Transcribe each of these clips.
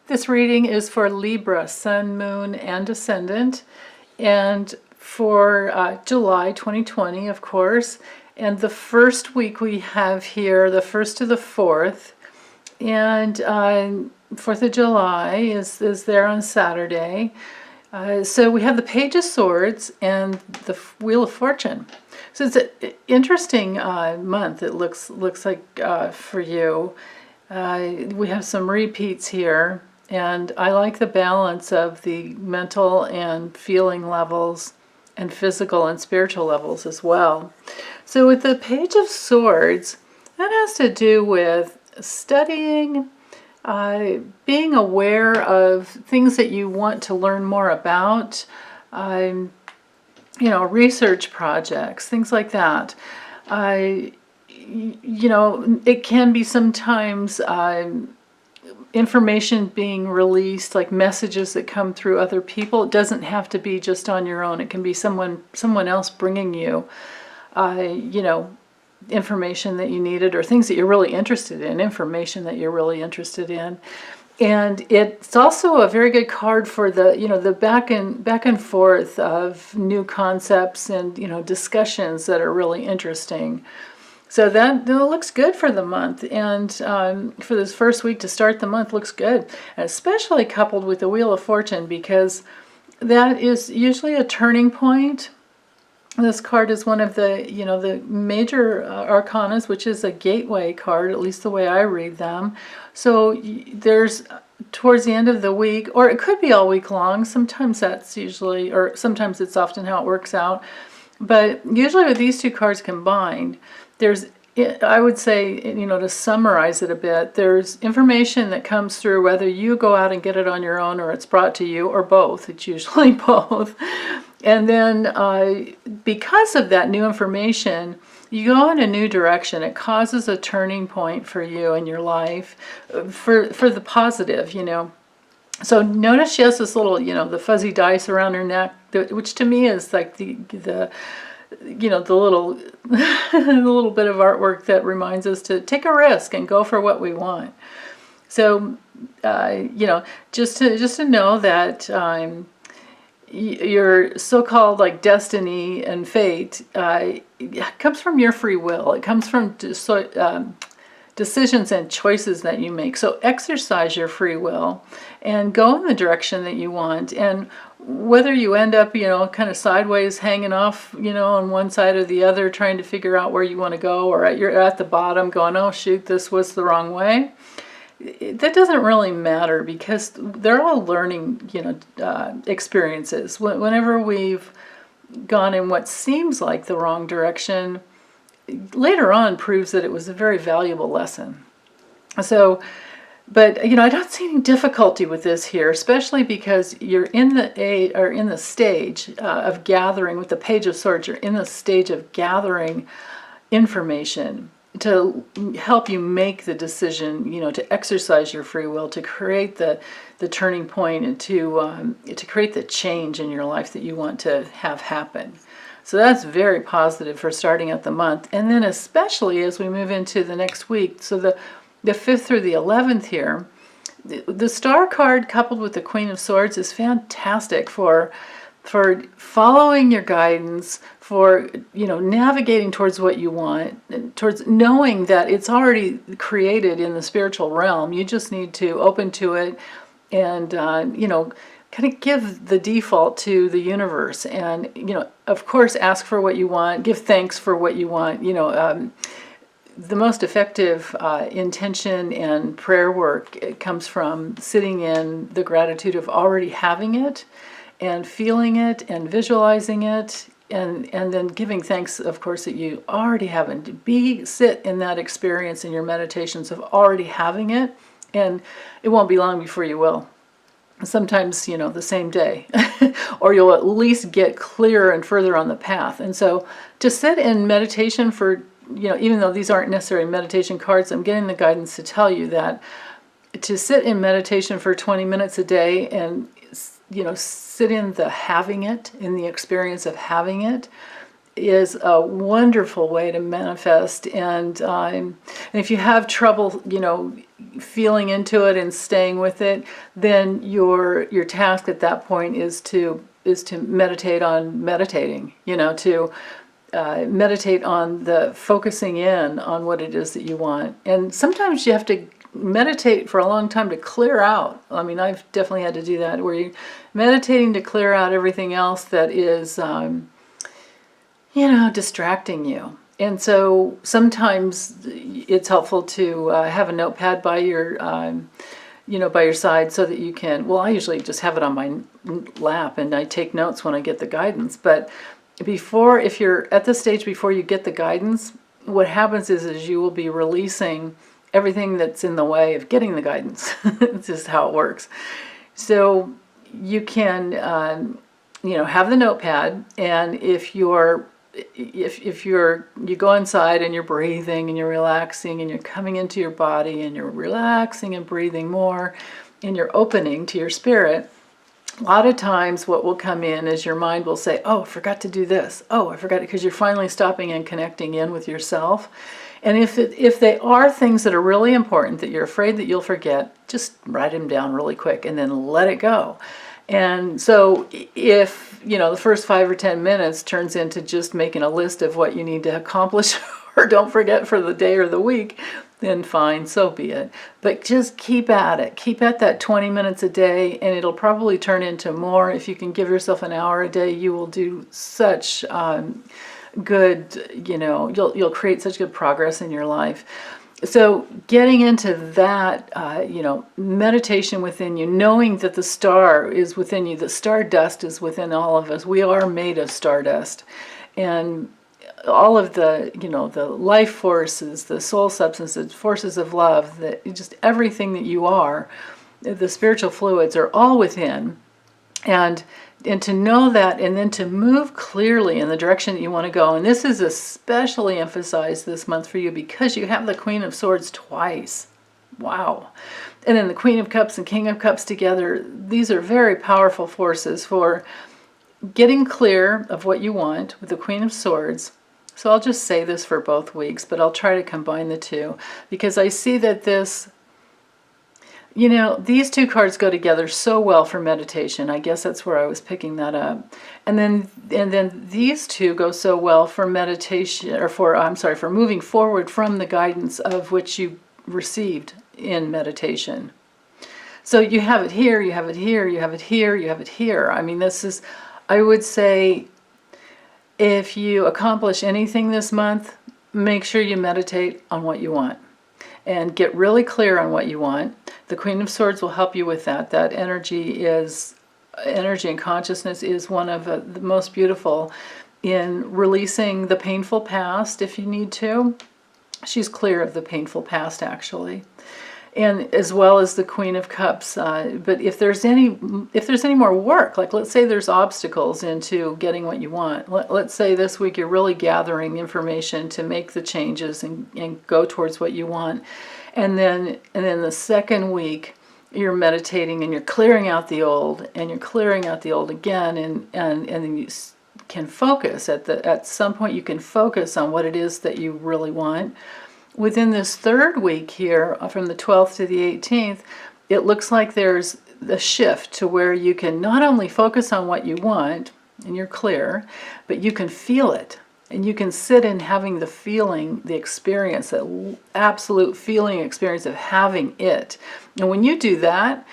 This reading is for Libra, Sun, Moon, and Ascendant, and for July 2020, of course. And the first week we have here, the 1st to the 4th, and 4th of July is there on Saturday. So we have the Page of Swords and the Wheel of Fortune. So it's an interesting month, it looks like for you. We have some repeats here, and I like the balance of the mental and feeling levels and physical and spiritual levels as well. So with the Page of Swords, that has to do with studying, being aware of things that you want to learn more about, research projects, things like that. It can be sometimes information being released, like messages that come through other people. It doesn't have to be just on your own. It can be someone else bringing you, information that you needed, or things that you're really interested in, information that you're really interested in. And it's also a very good card for the, the back and forth of new concepts and, discussions that are really interesting. So that looks good for the month, and for this first week to start the month looks good, and especially coupled with the Wheel of Fortune, because that is usually a turning point. This card is one of the, the major arcanas, which is a gateway card, at least the way I read them. So there's, towards the end of the week, or it could be all week long, sometimes that's usually, or sometimes it's often how it works out, but usually with these two cards combined, there's, I would say, to summarize it a bit, there's information that comes through whether you go out and get it on your own or it's brought to you, or both. It's usually both. And then because of that new information, you go in a new direction. It causes a turning point for you in your life for the positive, So notice she has this little, the fuzzy dice around her neck, which to me is like the little the little bit of artwork that reminds us to take a risk and go for what we want. So just to know that your so-called like destiny and fate comes from your free will. It comes from decisions and choices that you make. So exercise your free will and go in the direction that you want. And whether you end up, kind of sideways hanging off, on one side or the other, trying to figure out where you want to go, or you're at the bottom going, oh shoot, this was the wrong way. That doesn't really matter, because they're all learning, experiences. Whenever we've gone in what seems like the wrong direction, later on proves that it was a very valuable lesson. So, but I don't see any difficulty with this here, especially because you're in the stage of gathering with the Page of Swords. You're in the stage of gathering information to help you make the decision, to exercise your free will, to create the turning point, and to create the change in your life that you want to have happen. So that's very positive for starting out the month. And then especially as we move into the next week, so the 5th through the 11th here, the Star card coupled with the Queen of Swords is fantastic for following your guidance, for navigating towards what you want, towards knowing that it's already created in the spiritual realm. You just need to open to it and kind of give the default to the universe, and of course ask for what you want, give thanks for what you want. The most effective intention and prayer work comes from sitting in the gratitude of already having it, and feeling it, and visualizing it, and then giving thanks, of course, that you already have it. Sit in that experience in your meditations of already having it, and it won't be long before you will. Sometimes, the same day, or you'll at least get clearer and further on the path. And so to sit in meditation for, even though these aren't necessarily meditation cards, I'm getting the guidance to tell you that to sit in meditation for 20 minutes a day and, sit in the having it, in the experience of having it, is a wonderful way to manifest. And if you have trouble, feeling into it and staying with it, then your task at that point is to meditate on meditating, to meditate on the focusing in on what it is that you want. And sometimes you have to meditate for a long time to clear out. I mean, I've definitely had to do that, where you're meditating to clear out everything else that is, distracting you. And so sometimes it's helpful to have a notepad by your, by your side, so that you can, well, I usually just have it on my lap and I take notes when I get the guidance. But if you're at the stage before you get the guidance, what happens is you will be releasing everything that's in the way of getting the guidance. It's just how it works. So you can, have the notepad, and if you go inside and you're breathing and you're relaxing and you're coming into your body and you're relaxing and breathing more and you're opening to your spirit, a lot of times what will come in is your mind will say, oh, I forgot to do this. Oh, I forgot, because you're finally stopping and connecting in with yourself. And if they are things that are really important that you're afraid that you'll forget, just write them down really quick and then let it go. And so if, the first 5 or 10 minutes turns into just making a list of what you need to accomplish or don't forget for the day or the week, then fine, so be it. But just keep at it. Keep at that 20 minutes a day, and it'll probably turn into more. If you can give yourself an hour a day, you will do such good, you'll create such good progress in your life. So getting into that, meditation within you, knowing that the star is within you, the stardust is within all of us. We are made of stardust. And all of the, the life forces, the soul substances, forces of love, just everything that you are, the spiritual fluids are all within. And to know that, and then to move clearly in the direction that you want to go. And this is especially emphasized this month for you because you have the Queen of Swords twice. Wow. And then the Queen of Cups and King of Cups together. These are very powerful forces for getting clear of what you want with the Queen of Swords. So I'll just say this for both weeks, but I'll try to combine the two, because I see that this, these two cards go together so well for meditation. I guess that's where I was picking that up. And then these two go so well for meditation, or for moving forward from the guidance of which you received in meditation. So you have it here, you have it here, you have it here, you have it here. I mean, this is, I would say, if you accomplish anything this month, make sure you meditate on what you want and get really clear on what you want. The Queen of Swords will help you with that. That energy and consciousness is one of the most beautiful in releasing the painful past if you need to. She's clear of the painful past, actually. And as well as the Queen of Cups. But if there's any more work, like let's say there's obstacles into getting what you want. Let's say this week you're really gathering information to make the changes and go towards what you want. And then the second week you're meditating and you're clearing out the old, and you're clearing out the old again, and then you can focus at some point you can focus on what it is that you really want. Within this third week here, from the 12th to the 18th, it looks like there's a shift to where you can not only focus on what you want, and you're clear, but you can feel it. And you can sit in having the feeling, the experience, the absolute feeling experience of having it. And when you do that,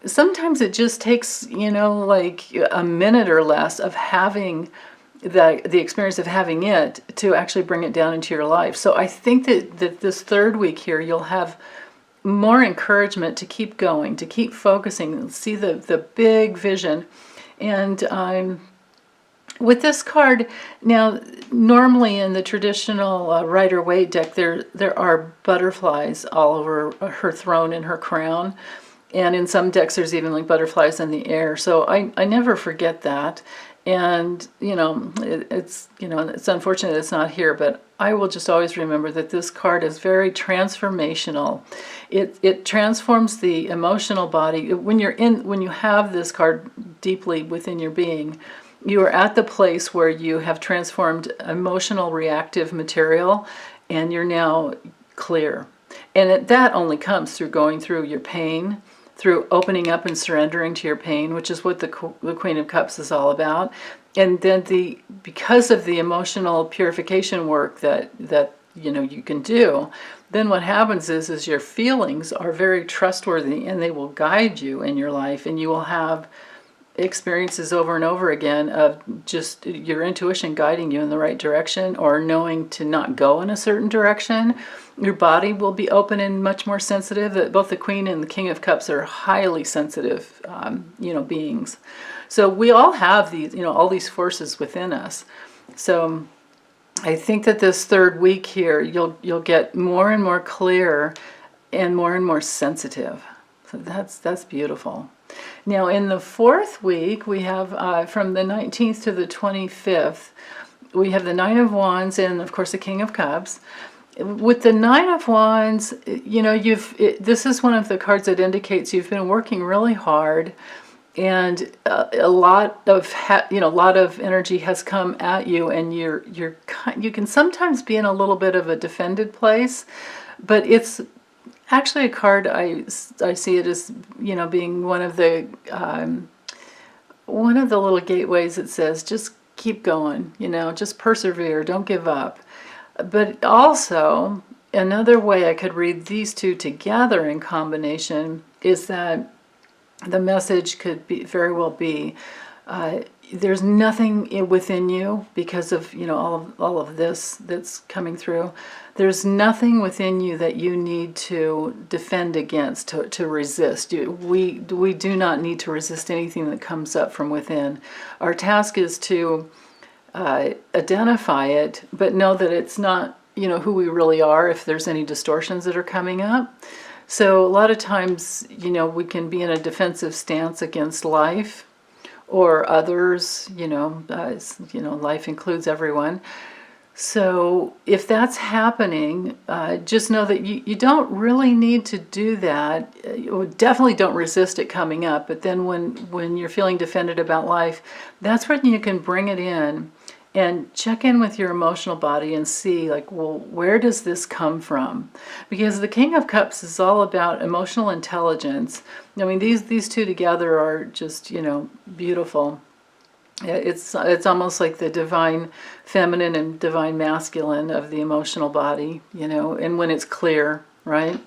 sometimes it just takes, like a minute or less of having the experience of having it to actually bring it down into your life. So I think that this third week here, you'll have more encouragement to keep going, to keep focusing, and see the big vision. And with this card, now normally in the traditional Rider-Waite deck, there are butterflies all over her throne and her crown. And in some decks, there's even like butterflies in the air. So I never forget that. And, it's unfortunate it's not here, but I will just always remember that this card is very transformational. It transforms the emotional body. When you have this card deeply within your being, you are at the place where you have transformed emotional reactive material, and you're now clear. And that only comes through going through your pain, through opening up and surrendering to your pain, which is what the Queen of Cups is all about. And then because of the emotional purification work that you can do, then what happens is your feelings are very trustworthy, and they will guide you in your life, and you will have experiences over and over again of just your intuition guiding you in the right direction, or knowing to not go in a certain direction. Your body will be open and much more sensitive. That both the Queen and the King of Cups are highly sensitive, beings. So we all have these, all these forces within us. So I think that this third week here, you'll get more and more clear and more sensitive. So that's beautiful. Now in the fourth week, we have from the 19th to the 25th, we have the Nine of Wands and of course the King of Cups. With the Nine of Wands, this is one of the cards that indicates you've been working really hard, and a lot of energy has come at you, and you can sometimes be in a little bit of a defended place, but it's actually a card I see it as being one of the little gateways that says just keep going, just persevere, don't give up. But also another way I could read these two together in combination is that the message could very well be there's nothing within you, because of all of this that's coming through. There's nothing within you that you need to defend against, to resist. We do not need to resist anything that comes up from within. Our task is to identify it, but know that it's not who we really are, if there's any distortions that are coming up. So a lot of times we can be in a defensive stance against life or others. Life includes everyone. So if that's happening, just know that you don't really need to do that. You definitely don't resist it coming up. But then when you're feeling defended about life, that's when you can bring it in and check in with your emotional body and see, like, well, where does this come from? Because the King of Cups is all about emotional intelligence. I mean, these two together are just, beautiful. It's almost like the divine feminine and divine masculine of the emotional body, and when it's clear, right?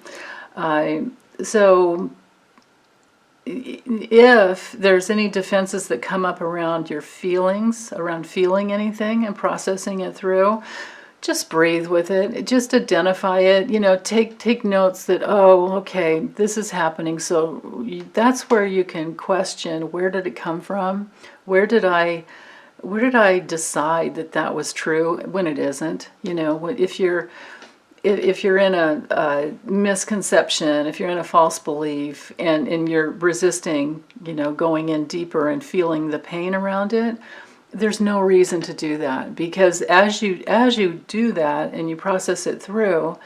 So if there's any defenses that come up around your feelings, around feeling anything and processing it through, just breathe with it. Just identify it. Take notes that, oh, okay, this is happening. So that's where you can question, where did it come from? Where did I decide that was true when it isn't? If you're in a misconception, if you're in a false belief, and you're resisting, going in deeper and feeling the pain around it, there's no reason to do that. Because as you do that and you process it through,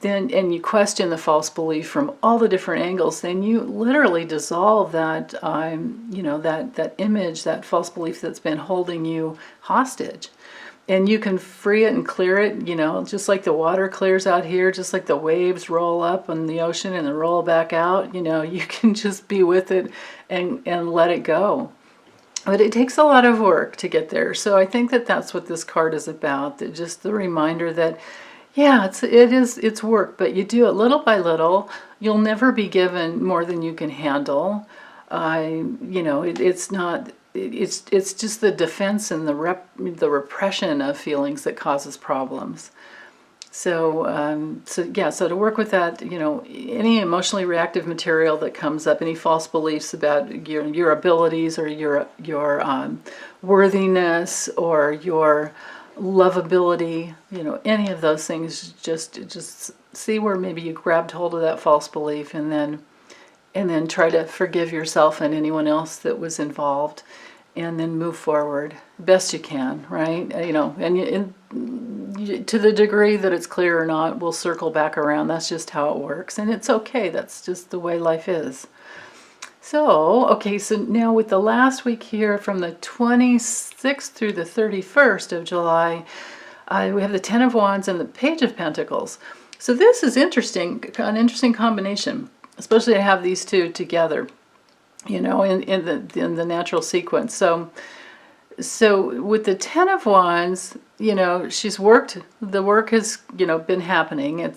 and you question the false belief from all the different angles, then you literally dissolve that that image, that false belief that's been holding you hostage. And you can free it and clear it, just like the water clears out here, just like the waves roll up in the ocean and then roll back out, you can just be with it and let it go. But it takes a lot of work to get there. So I think that's what this card is about, that just the reminder that, yeah, it's work, but you do it little by little. You'll never be given more than you can handle. It's not. It's just the defense and the repression of feelings that causes problems. So to work with that, any emotionally reactive material that comes up, any false beliefs about your abilities or your worthiness or your lovability, any of those things, just see where maybe you grabbed hold of that false belief, and then try to forgive yourself and anyone else that was involved, and then move forward best you can, right? To the degree that it's clear or not, we'll circle back around. That's just how it works, and it's okay. That's just the way life is. So now with the last week here, from the 26th through the 31st of July, we have the Ten of Wands and the Page of Pentacles. So this is interesting, an interesting combination, especially to have these two together, you know, in the natural sequence. So with the Ten of Wands, you know, she's worked. The work has, you know, been happening. And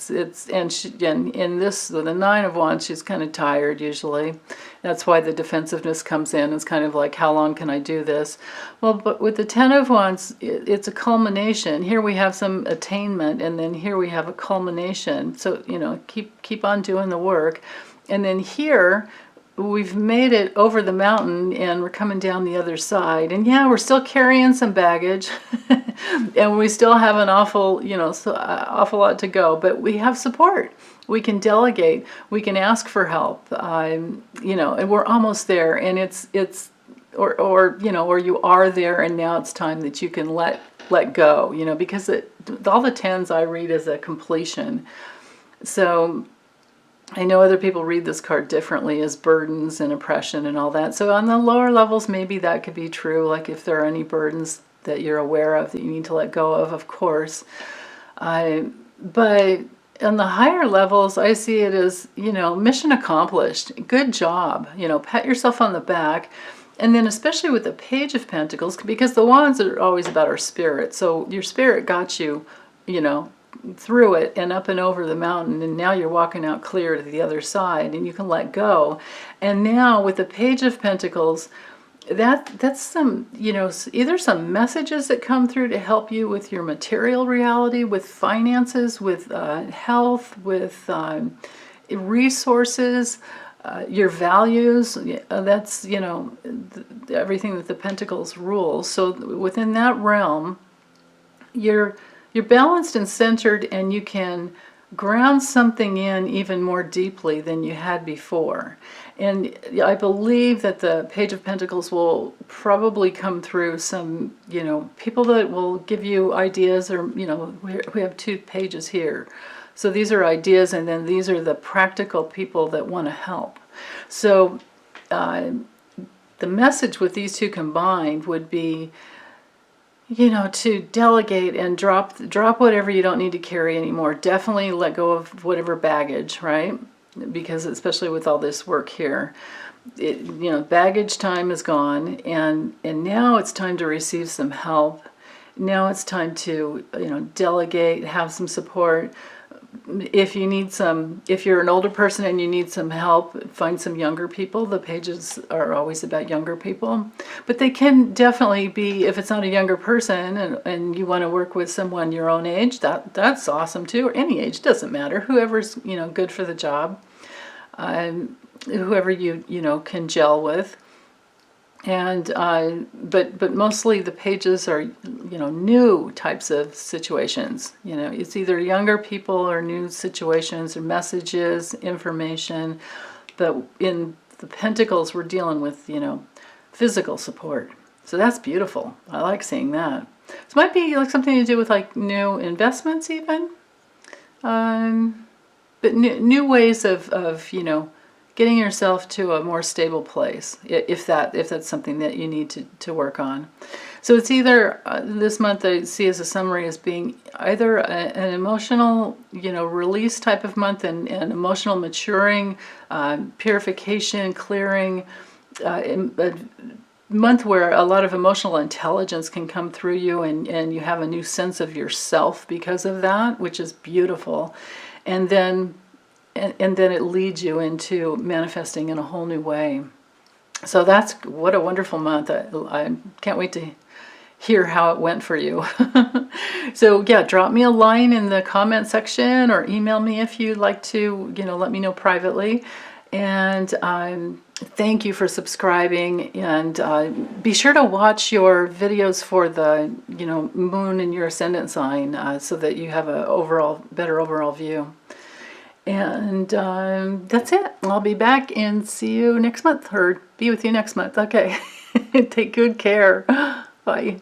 in this, the Nine of Wands, she's kind of tired usually. That's why the defensiveness comes in. It's kind of like, how long can I do this? Well, but with the Ten of Wands, it's a culmination. Here we have some attainment, and then here we have a culmination. So, you know, keep on doing the work, and then here we've made it over the mountain and we're coming down the other side. And yeah, we're still carrying some baggage and we still have an awful, you know, awful lot to go, but we have support. We can delegate, we can ask for help, you know, and we're almost there. And or you know, or you are there and now it's time that you can let go, you know, because all the tens I read as a completion. So I know other people read this card differently as burdens and oppression and all that. So on the lower levels, maybe that could be true. Like if there are any burdens that you're aware of that you need to let go of course. But on the higher levels, I see it as, you know, mission accomplished. Good job. You know, pat yourself on the back. And then especially with the Page of Pentacles, because the Wands are always about our spirit. So your spirit got you, you know, through it and up and over the mountain, and now you're walking out clear to the other side and you can let go. And now with the Page of Pentacles, that's some, you know, either some messages that come through to help you with your material reality, with finances, with health, with resources, your values. That's, you know, everything that the Pentacles rules. So within that realm, you're balanced and centered, and you can ground something in even more deeply than you had before. And I believe that the Page of Pentacles will probably come through some, you know, people that will give you ideas, or, you know, we have 2 pages here. So these are ideas, and then these are the practical people that want to help. So the message with these two combined would be, you know, to delegate and drop whatever you don't need to carry anymore. Definitely let go of whatever baggage, right? Because especially with all this work here, you know, baggage time is gone, and now it's time to receive some help. Now it's time to, you know, delegate, have some support. If you're an older person and you need some help, find some younger people. The pages are always about younger people, but they can definitely be, if it's not a younger person and you want to work with someone your own age, that's awesome too, or any age, doesn't matter. Whoever's, you know, good for the job, whoever you know, can gel with. And but mostly the pages are, you know, new types of situations. You know, it's either younger people or new situations or messages, information. But in the Pentacles, we're dealing with, you know, physical support. So that's beautiful. I like seeing that. This might be like something to do with like new investments even. But new ways of, you know, getting yourself to a more stable place, if that's something that you need to work on. So it's either, this month I see as a summary as being either an emotional, you know, release type of month, and emotional maturing, purification, clearing, a month where a lot of emotional intelligence can come through you, and you have a new sense of yourself because of that, which is beautiful. And then it leads you into manifesting in a whole new way. So that's, what a wonderful month. I can't wait to hear how it went for you. So yeah, drop me a line in the comment section, or email me if you'd like to, you know, let me know privately. And thank you for subscribing, and be sure to watch your videos for the, you know, moon and your ascendant sign, so that you have a better overall view. And that's it. I'll be back and see you next month, or be with you next month. Okay. Take good care. Bye.